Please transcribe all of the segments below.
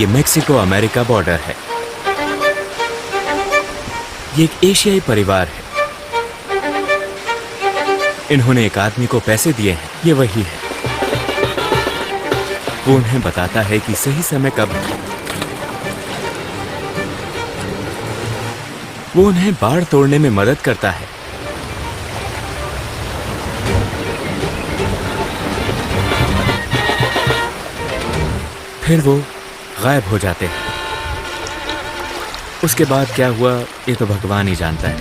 ये Mexico America border है। ये एक एशियाई परिवार है। इन्होंने एक आदमी को पैसे दिए हैं, ये वही है। वो उन्हें बताता है कि सही समय कब है। वो उन्हें बाड़ तोड़ने में मदद करता है। फिर वो गायब हो जाते हैं। उसके बाद क्या हुआ ये तो भगवान ही जानता है।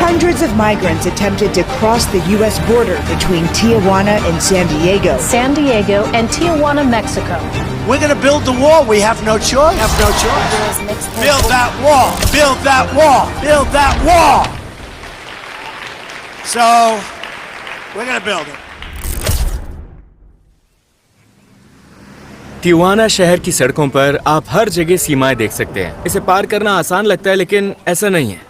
Hundreds of migrants attempted to cross the U.S. border between Tijuana and San Diego. San Diego and Tijuana, Mexico. We're going to build the wall. We have no choice. Have no choice. Build that wall. Build that wall. Build that wall. So, we're going to build it. Tijuana शहर की सड़कों पर आप हर जगह सीमाएं देख सकते हैं। इसे पार करना आसान लगता है, लेकिन ऐसा नहीं है।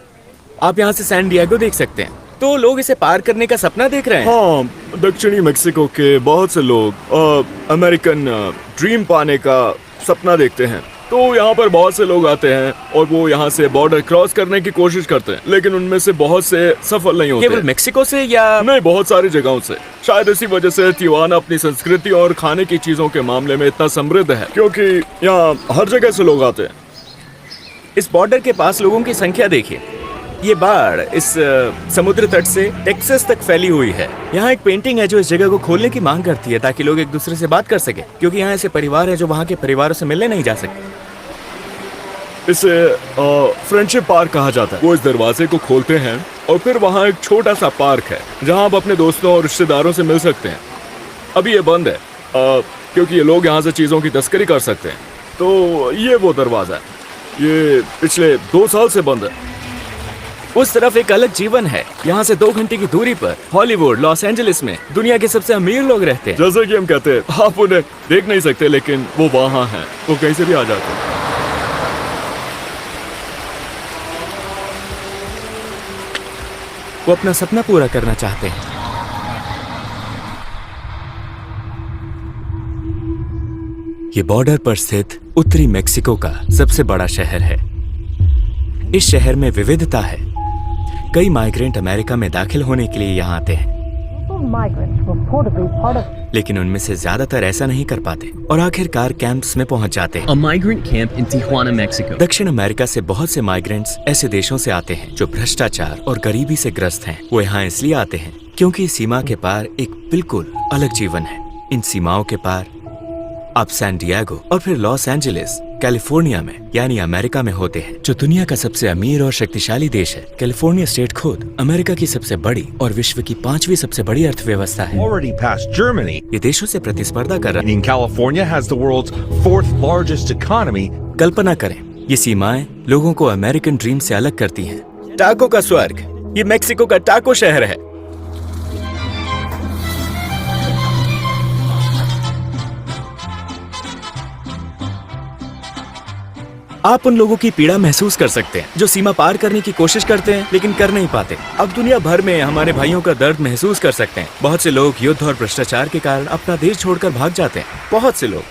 आप यहाँ से सैन डिएगो देख सकते हैं, तो लोग इसे पार करने का सपना देख रहे हैं। हाँ, दक्षिणी मेक्सिको के बहुत से लोग अमेरिकन ड्रीम पाने का सपना देखते हैं। तो यहाँ पर बहुत से लोग आते हैं और वो यहाँ से बॉर्डर क्रॉस करने की कोशिश करते हैं, लेकिन उनमें से बहुत से सफल नहीं होते। केवल मेक्सिको से या नहीं, बहुत सारी जगहों से। शायद इसी वजह से तिजुआना अपनी संस्कृति और खाने की चीजों के मामले में इतना समृद्ध है, क्योंकि यहाँ हर जगह से लोग आते हैं। इस बॉर्डर के पास लोगों की संख्या देखिए। ये बाढ़ इस समुद्र तट से टेक्सास तक फैली हुई है। यहाँ एक पेंटिंग है जो इस जगह को खोलने की मांग करती है, ताकि लोग एक दूसरे से बात कर सके, क्योंकि यहाँ ऐसे परिवार है जो वहाँ के परिवारों से मिलने नहीं जा सकते। इसे फ्रेंडशिप पार्क कहा जाता है। वो इस दरवाजे को खोलते हैं और फिर वहाँ एक छोटा सा पार्क है जहाँ आप अपने दोस्तों और रिश्तेदारों से मिल सकते हैं। अभी ये बंद है क्योंकि ये लोग यहाँ से चीजों की तस्करी कर सकते हैं। तो ये वो दरवाजा है। ये पिछले 2 साल से बंद है। उस तरफ एक अलग जीवन है। यहाँ से 2 घंटे की दूरी पर हॉलीवुड, लॉस एंजलिस में दुनिया के सबसे अमीर लोग रहते हैं। जैसे कि हम कहते हैं, आप उन्हें देख नहीं सकते, लेकिन वो वहाँ हैं। वो कहीं से भी आ जाते हैं। वो अपना सपना पूरा करना चाहते हैं। ये बॉर्डर पर स्थित उत्तरी मेक्सिको का सबसे बड़ा शहर है। इस शहर में विविधता है। कई माइग्रेंट अमेरिका में दाखिल होने के लिए यहाँ आते हैं, लेकिन उनमें से ज्यादातर ऐसा नहीं कर पाते और आखिरकार कैंप्स में पहुँच जाते हैं। A migrant camp in Tijuana, Mexico. दक्षिण अमेरिका से बहुत से माइग्रेंट्स ऐसे देशों से आते हैं जो भ्रष्टाचार और गरीबी से ग्रस्त हैं। वो यहाँ इसलिए आते हैं क्योंकि सीमा के पार एक बिल्कुल अलग जीवन है। इन सीमाओं के पार आप सैन डिएगो और फिर लॉस एंजलिस, कैलिफोर्निया में यानी अमेरिका में होते हैं, जो दुनिया का सबसे अमीर और शक्तिशाली देश है। कैलिफोर्निया स्टेट खुद अमेरिका की सबसे बड़ी और विश्व की 5वीं सबसे बड़ी अर्थव्यवस्था है। Already past Germany. ये देशों से प्रतिस्पर्धा कर रहा है। In California has the world's 4th largest economy. कल्पना करें, ये सीमाएं लोगों को अमेरिकन ड्रीम से अलग करती हैं। टाको का स्वर्ग, ये मेक्सिको का टाको शहर है। आप उन लोगों की पीड़ा महसूस कर सकते हैं जो सीमा पार करने की कोशिश करते हैं लेकिन कर नहीं पाते। अब दुनिया भर में हमारे भाइयों का दर्द महसूस कर सकते हैं। बहुत से लोग युद्ध और भ्रष्टाचार के कारण अपना देश छोड़कर भाग जाते हैं। बहुत से लोग।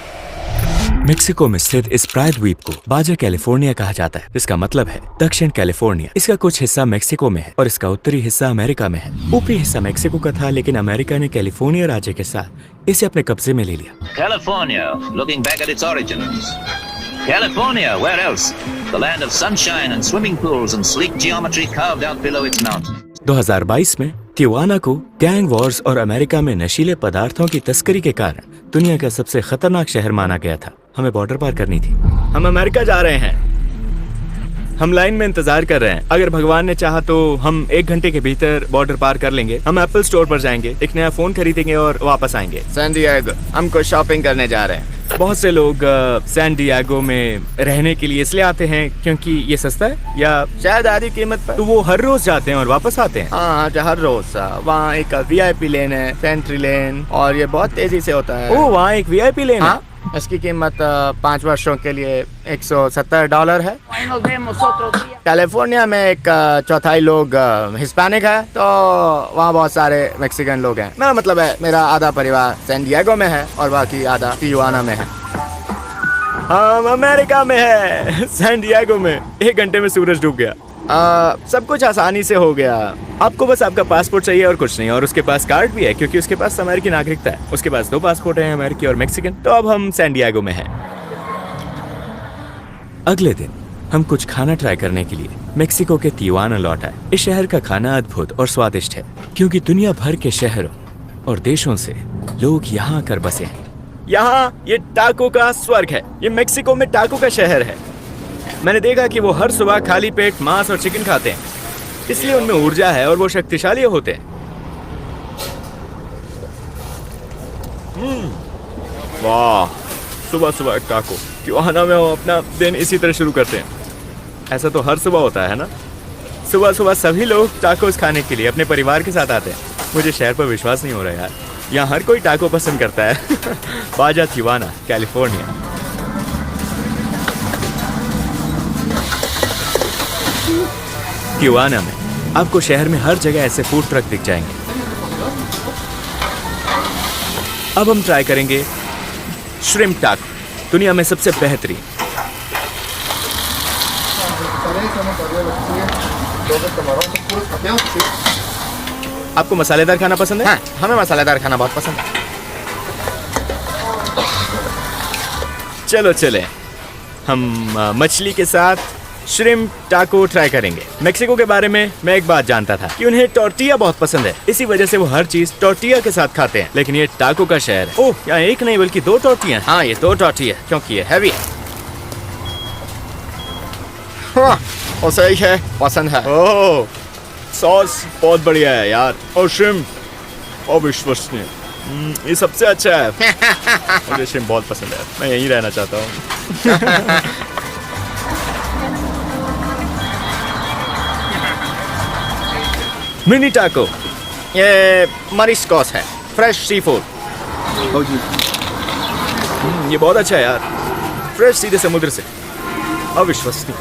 मेक्सिको में स्थित इस प्रायद्वीप को बाजा कैलिफोर्निया कहा जाता है। इसका मतलब है दक्षिण कैलिफोर्निया। इसका कुछ हिस्सा मेक्सिको में है और इसका उत्तरी हिस्सा अमेरिका में है। ऊपरी हिस्सा मेक्सिको का था, लेकिन अमेरिका ने कैलिफोर्निया राज्य के साथ इसे अपने कब्जे में ले लिया। California, looking back at its origins. California, where else? The land of sunshine and swimming pools and sleek geometry carved out below its mountains. 2022 में तिजुआना को गैंग वॉर्स और अमेरिका में नशीले पदार्थों की तस्करी के कारण दुनिया का सबसे खतरनाक शहर माना गया था। हमें बॉर्डर पार करनी थी। हम अमेरिका जा रहे हैं। हम लाइन में इंतजार कर रहे हैं। अगर भगवान ने चाहा तो हम 1 घंटे के भीतर बॉर्डर पार कर लेंगे। हम एप्पल स्टोर पर जाएंगे, एक नया फोन खरीदेंगे और वापस आएंगे। सैन डिएगो हम कुछ शॉपिंग करने जा रहे हैं। बहुत से लोग सैन डिएगो में रहने के लिए इसलिए आते हैं क्योंकि ये सस्ता है या शायद आधी कीमत पर। तो वो हर रोज जाते हैं और वापस आते हैं। हाँ, हर रोज। वहाँ एक VIP लेन है, सेंट्री लेन, और ये बहुत तेजी से होता है। ओह, वहाँ एक VIP लेन है। इसकी कीमत 5 वर्षों के लिए $170 है। कैलिफोर्निया में एक चौथाई लोग हिस्पैनिक है, तो वहाँ बहुत सारे मैक्सिकन लोग हैं। मेरा मतलब है मेरा आधा परिवार सैन डिएगो में है और बाकी आधा टिजुआना में है। हम अमेरिका में है, सैन डिएगो में। 1 घंटे में सूरज डूब गया। सब कुछ आसानी से हो गया। आपको बस आपका पासपोर्ट चाहिए और कुछ नहीं, और उसके पास कार्ड भी है क्योंकि उसके पास अमेरिकी नागरिकता है। उसके पास 2 पासपोर्ट हैं, अमेरिकी और मैक्सिकन। तो अब हम सैन डिएगो में हैं। अगले दिन हम कुछ खाना ट्राई करने के लिए मेक्सिको के तिजुआना लौट आए। इस शहर का खाना अद्भुत और स्वादिष्ट है क्योंकि दुनिया भर के शहरों और देशों से लोग यहाँ आकर बसे हैं। यहाँ ये टाको का स्वर्ग है। ये मेक्सिको में टाको का शहर है। मैंने देखा कि वो हर सुबह खाली पेट मांस और चिकन खाते हैं, इसलिए उनमें ऊर्जा है और वो शक्तिशाली होते हैं। वाह, सुबह सुबह टाको। तिजुआना में हम अपना दिन इसी तरह शुरू करते हैं। ऐसा तो हर सुबह होता है ना। सुबह सुबह सभी लोग टाकोस खाने के लिए अपने परिवार के साथ आते हैं। मुझे शहर पर विश्वास नहीं हो रहा यार, यहाँ हर कोई टाको पसंद करता है। बाजा तिजुआना, कैलिफोर्निया। तिजुआना में आपको शहर में हर जगह ऐसे फूड ट्रक दिख जाएंगे। अब हम ट्राई करेंगे श्रिम्प टाको, दुनिया में सबसे बेहतरीन। आपको मसालेदार खाना पसंद है? हाँ, हमें मसालेदार खाना बहुत पसंद है। चलो चले, हम मछली के साथ श्रिम्प टाको ट्राई करेंगे। मेक्सिको के बारे में मैं एक बात जानता था कि उन्हें टॉर्टिया बहुत पसंद है, इसी वजह से वो हर चीज टॉर्टिया के साथ खाते हैं। लेकिन ये टाको का शहर है। ओह, यहाँ एक नहीं बल्कि 2 टॉर्टिया। हाँ, ये 2 टॉर्टिया क्योंकि ये हैवी है। हाँ, वो सही है, पसंद है। ओह, सॉस बहुत बढ़िया है यार, और श्रिम्प अविश्वसनीय। ये सबसे अच्छा है। मुझे श्रिम्प बहुत पसंद है, मैं यहीं रहना चाहता हूँ। मिनी टाको, ये मरिस्कोस है, फ्रेश सी फूड। ये बहुत अच्छा है यार, फ्रेश सीधे समुद्र से, अविश्वसनीय।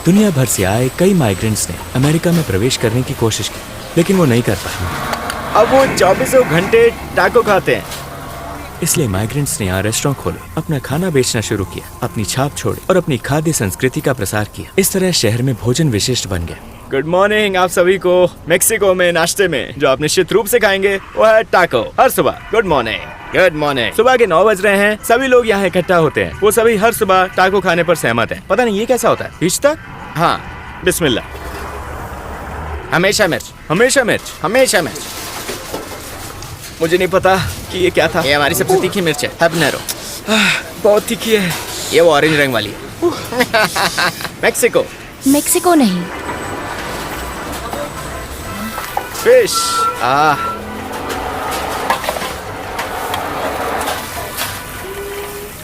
दुनिया भर से आए कई माइग्रेंट्स ने अमेरिका में प्रवेश करने की कोशिश की, लेकिन वो नहीं कर पाए। अब वो 24 घंटे टाको खाते हैं। इसलिए माइग्रेंट्स ने यहाँ रेस्टोरेंट खोले, अपना खाना बेचना शुरू किया, अपनी छाप छोड़ी और अपनी खाद्य संस्कृति का प्रसार किया। इस तरह शहर में भोजन विशिष्ट बन गया। गुड मॉर्निंग आप सभी को। मेक्सिको में नाश्ते में जो आप निश्चित रूप से खाएंगे वो है टाको। हर सुबह गुड मॉर्निंग, गुड मॉर्निंग। सुबह के 9 बज रहे हैं, सभी लोग यहाँ इकट्ठा होते हैं। वो सभी हर सुबह टाको खाने पर सहमत हैं। पता नहीं ये कैसा होता है, बीच तक। हाँ, बिस्मिल्लाह। हमेशा मिर्च, हमेशा मिर्च, हमेशा मिर्च। मुझे नहीं पता कि ये क्या था। ये हमारी सबसे तीखी मिर्च है, हैबनेरो। बहुत तीखी है। ये वो ऑरेंज रंग वाली है। मेक्सिको, मेक्सिको नहीं, फिश।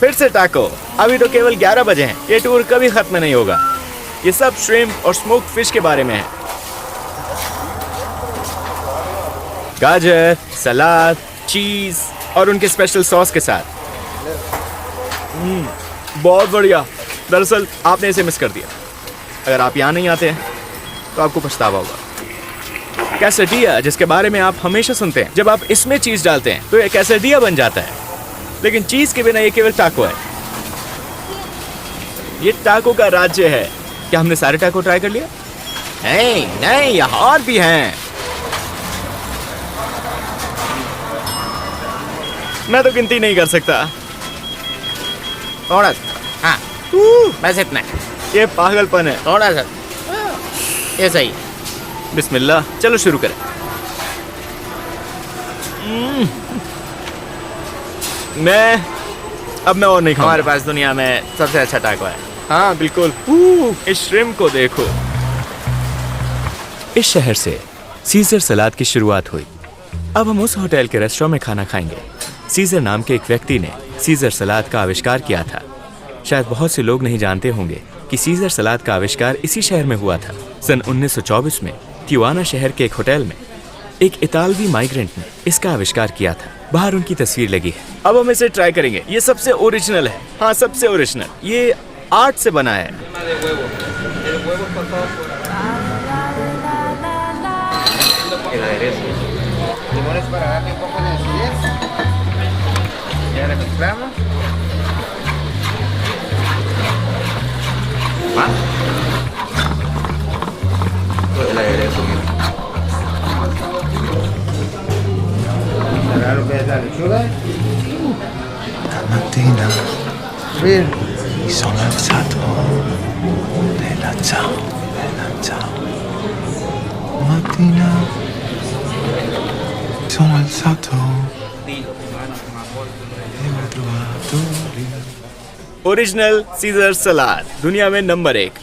फिर से टाको। अभी तो केवल 11 बजे हैं। ये टूर कभी खत्म नहीं होगा। ये सब श्रिम्प और स्मोक्ड फिश के बारे में है। गाजर, सलाद, चीज और उनके स्पेशल सॉस के साथ। बहुत बढ़िया। दरअसल आपने इसे मिस कर दिया। अगर आप यहाँ नहीं आते हैं तो आपको पछतावा होगा। कैसेडिया, जिसके बारे में आप हमेशा सुनते हैं, जब आप इसमें चीज डालते हैं तो ये कैसेडिया बन जाता है। लेकिन चीज के बिना ये केवल टाको है। ये टाको का राज्य है। क्या हमने सारे टाको ट्राई कर लिया? नहीं, यहाँ और भी हैं। मैं तो गिनती नहीं कर सकता। थोड़ा सा, हाँ, बस इतना। ये पागलपन है। थोड़ा सा, ये सही। बिस्मिल्लाह, चलो शुरू करें। अब मैं और नहीं खाऊंगा। हमारे पास दुनिया में सबसे अच्छा टाको है। हाँ बिल्कुल। इस श्रिम्प को देखो। इस शहर से सीजर सलाद की शुरुआत हुई। अब हम उस होटल के रेस्टोरेंट में खाना खाएंगे। सीजर नाम के एक व्यक्ति ने सीजर सलाद का आविष्कार किया था। शायद बहुत से लोग नहीं जानते होंगे कि सीजर सलाद का आविष्कार इसी शहर में हुआ था। सन 1924 में तिजुआना शहर के एक होटल में एक इतालवी माइग्रेंट ने इसका आविष्कार किया था। बाहर उनकी तस्वीर लगी है। अब हम इसे ट्राई करेंगे। ये सबसे ओरिजिनल है। हाँ, सबसे ओरिजिनल। ये आर्ट से बना है। Mattina mi sono alzato bella ciao mattina sono alzato e ho trovato original caesar salad दुनिया में नंबर 1।